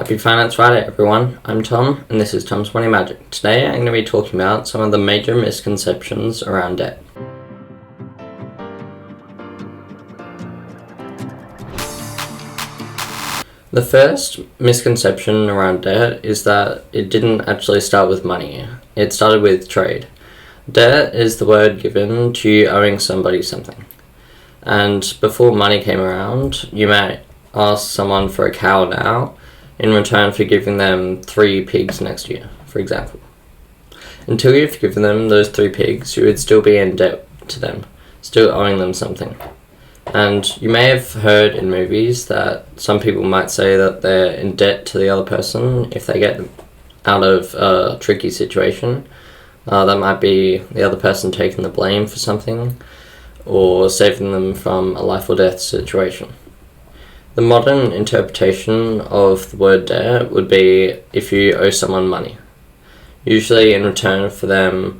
Happy Finance Friday, everyone. I'm Tom, and this is Tom's Money Magic. Today I'm going to be talking about some of the major misconceptions around debt. The first misconception around debt is that it didn't actually start with money. It started with trade. Debt is the word given to you owing somebody something. And before money came around, you might ask someone for a cow now in return for giving them 3 pigs next year, for example. Until you've given them those 3 pigs, you would still be in debt to them, still owing them something. And you may have heard in movies that some people might say that they're in debt to the other person if they get out of a tricky situation. That might be the other person taking the blame for something or saving them from a life or death situation. The modern interpretation of the word debt would be if you owe someone money, usually in return for them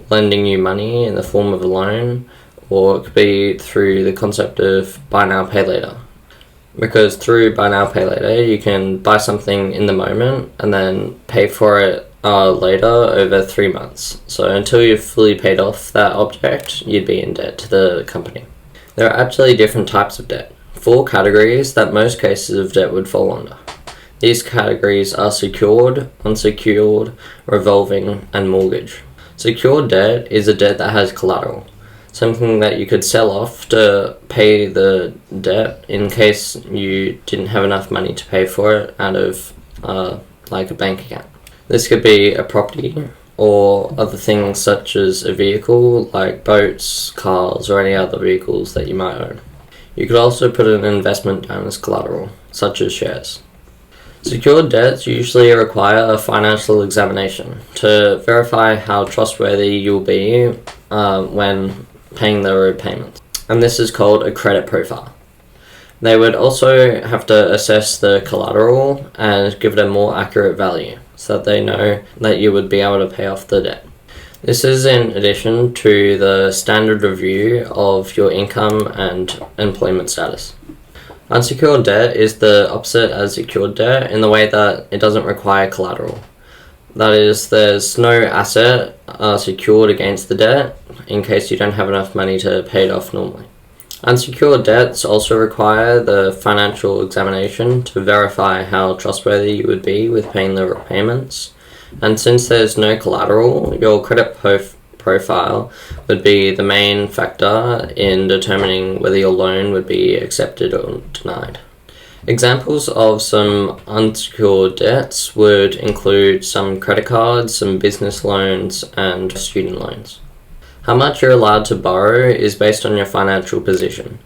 lending you money in the form of a loan, or it could be through the concept of buy now, pay later. Because through buy now, pay later, you can buy something in the moment and then pay for it later over 3 months. So until you've fully paid off that object, you'd be in debt to the company. There are actually different types of debt. 4 categories that most cases of debt would fall under. These categories are secured, unsecured, revolving, and mortgage. Secured debt is a debt that has collateral, something that you could sell off to pay the debt in case you didn't have enough money to pay for it out of like a bank account. This could be a property or other things such as a vehicle like boats, cars, or any other vehicles that you might own. You could also put an investment down as collateral, such as shares. Secured debts usually require a financial examination to verify how trustworthy you'll be when paying the repayments. And this is called a credit profile. They would also have to assess the collateral and give it a more accurate value so that they know that you would be able to pay off the debt. This is in addition to the standard review of your income and employment status. Unsecured debt is the opposite as secured debt in the way that it doesn't require collateral. That is, there's no asset secured against the debt in case you don't have enough money to pay it off normally. Unsecured debts also require the financial examination to verify how trustworthy you would be with paying the repayments. And since there's no collateral, your credit profile would be the main factor in determining whether your loan would be accepted or denied. Examples of some unsecured debts would include some credit cards, some business loans, and student loans. How much you're allowed to borrow is based on your financial position,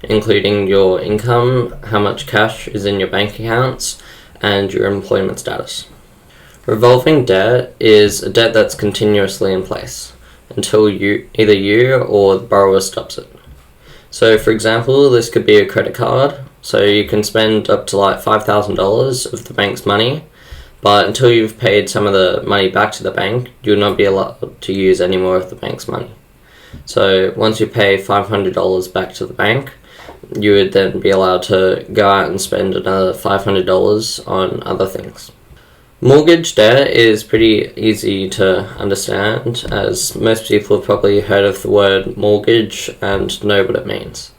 including your income, how much cash is in your bank accounts, and your employment status. Revolving debt is a debt that's continuously in place until either you or the borrower stops it. So for example, this could be a credit card, so you can spend up to like $5,000 of the bank's money, but until you've paid some of the money back to the bank, you'll not be allowed to use any more of the bank's money. So once you pay $500 back to the bank, you would then be allowed to go out and spend another $500 on other things. Mortgage debt is pretty easy to understand, as most people have probably heard of the word mortgage and know what it means.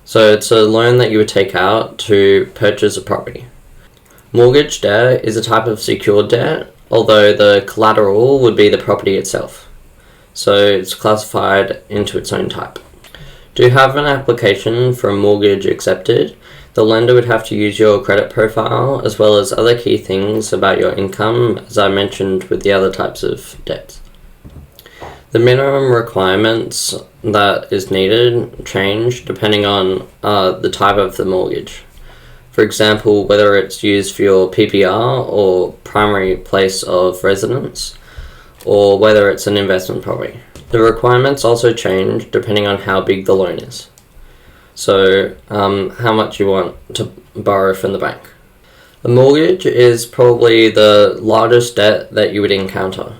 So it's a loan that you would take out to purchase a property. Mortgage debt is a type of secured debt, although the collateral would be the property itself. So it's classified into its own type. To have an application for a mortgage accepted, the lender would have to use your credit profile as well as other key things about your income, as I mentioned with the other types of debts. The minimum requirements that is needed change depending on the type of the mortgage. For example, whether it's used for your PPR or primary place of residence, or whether it's an investment property. The requirements also change depending on how big the loan is. So, how much you want to borrow from the bank. A mortgage is probably the largest debt that you would encounter,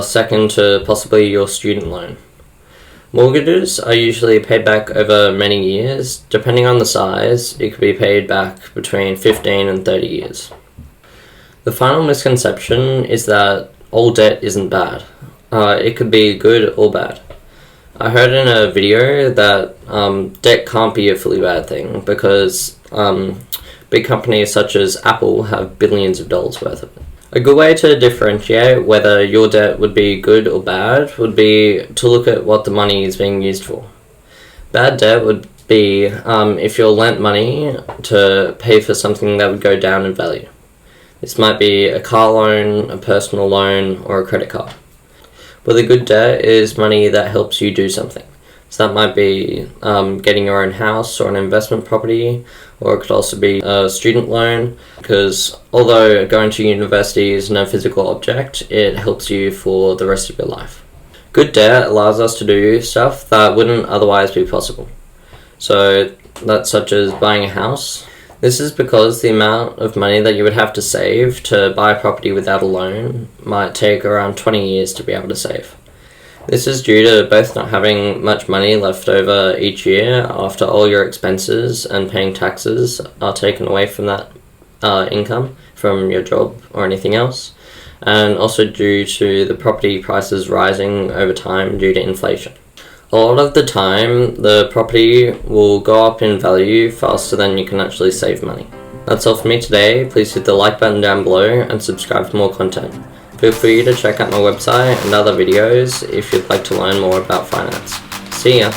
second to possibly your student loan. Mortgages are usually paid back over many years. Depending on the size, it could be paid back between 15 and 30 years. The final misconception is that all debt isn't bad. It could be good or bad. I heard in a video that debt can't be a fully bad thing because big companies such as Apple have billions of dollars worth of it. A good way to differentiate whether your debt would be good or bad would be to look at what the money is being used for. Bad debt would be if you're lent money to pay for something that would go down in value. This might be a car loan, a personal loan, or a credit card. But the good debt is money that helps you do something. So that might be getting your own house or an investment property, or it could also be a student loan, because although going to university is no physical object, it helps you for the rest of your life. Good debt allows us to do stuff that wouldn't otherwise be possible. So that's such as buying a house. This is because the amount of money that you would have to save to buy a property without a loan might take around 20 years to be able to save. This is due to both not having much money left over each year after all your expenses and paying taxes are taken away from that income from your job or anything else, and also due to the property prices rising over time due to inflation. A lot of the time, the property will go up in value faster than you can actually save money. That's all for me today. Please hit the like button down below and subscribe for more content. Feel free to check out my website and other videos if you'd like to learn more about finance. See ya!